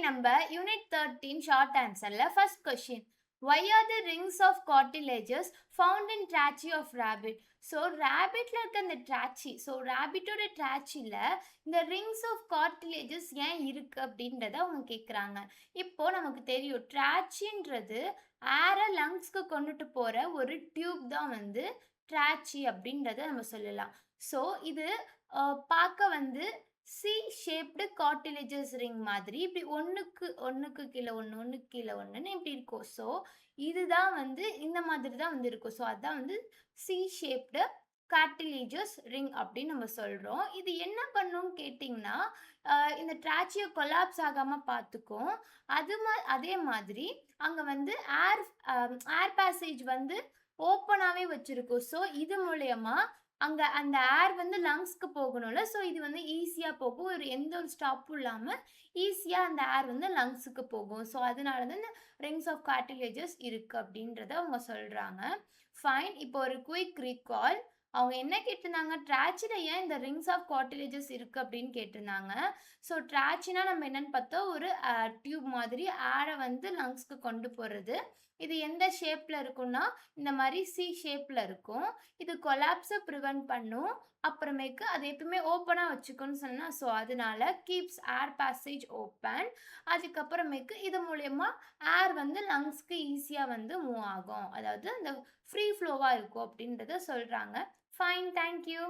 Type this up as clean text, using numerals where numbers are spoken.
நம்ம unit 13 short ஆன்சர்ல first question. Why are the rings of cartilages found in trachea of rabbit? So ரேபிட்ல இருக்க அந்த ட்ராச்சி, so ரேபிட்டோட ட்ராச்சியில் இந்த ரிங்ஸ் ஆஃப் கார்டிலேஜஸ் ஏன் இருக்கு அப்படின்றத அவங்க கேட்குறாங்க. இப்போ நமக்கு தெரியும் ட்ராச்சின்றது ஏரை லங்ஸ்க்கு கொண்டுட்டு போகிற ஒரு டியூப் தான் வந்து ட்ராச்சி அப்படின்றத நம்ம சொல்லலாம். ஸோ இது பார்க்க வந்து சி ஷேப்டு கார்டிலேஜஸ் ரிங் மாதிரி இப்படி ஒன்றுக்கு கீழே ஒன்று ஒன்றுக்கு கீழே ஒன்றுன்னு இப்படி இருக்கும். ஸோ இதுதான் வந்து இந்த மாதிரி தான் வந்து இருக்கும். ஸோ அதுதான் வந்து சி ஷேப்டு கார்டிலேஜஸ் ரிங் அப்படின்னு நம்ம சொல்கிறோம். இது என்ன பண்ணுன்னு கேட்டிங்கன்னா இந்த ட்ராச்சியை கொலாப்ஸ் ஆகாமல் பார்த்துக்கும். அதே மாதிரி அங்கே வந்து ஏர் பேசேஜ் வந்து ஓப்பனாகவே வச்சுருக்கும். ஸோ இது மூலயமா அங்கே அந்த ஏர் வந்து லங்ஸ்க்கு போகணும்ல, ஸோ இது வந்து ஈஸியாக போகும். எந்த ஒரு ஸ்டாப்பும் இல்லாமல் ஈஸியாக அந்த ஏர் வந்து லங்ஸுக்கு போகும். ஸோ அதனால தான் இந்த ரிங்ஸ் ஆஃப் கார்டிலேஜஸ் இருக்குது அப்படின்றத அவங்க சொல்கிறாங்க. ஃபைன். இப்போ ஒரு குயிக் ரீகால். அவங்க என்ன கேட்டிருந்தாங்க, ட்ராச்சில ஏன் இந்த ரிங்ஸ் ஆஃப் கார்டிலேஜஸ் இருக்குது அப்படின்னு கேட்டிருந்தாங்க. ஸோ ட்ராச்சினா நம்ம என்னென்னு பார்த்தோம், ஒரு டியூப் மாதிரி ஏரை வந்து லங்ஸ்க்கு கொண்டு போகிறது. இது எந்த ஷேப்பில் இருக்குன்னா இந்த மாதிரி சி ஷேப்பில் இருக்கும். இது கொலாப்ஸை ப்ரிவென்ட் பண்ணும். அப்புறமேக்கு அது எப்பவுமே ஓப்பனாக வச்சுக்கணும்னு சொன்னால், ஸோ அதனால கீப்ஸ் ஏர் பேசேஜ் ஓப்பன். அதுக்கப்புறமேக்கு இது மூலயமா ஏர் வந்து லங்ஸ்க்கு ஈஸியாக வந்து மூவ் ஆகும். அதாவது அந்த ஃப்ரீ ஃப்ளோவாக இருக்கும் அப்படின்றத சொல்கிறாங்க. Fine, thank you.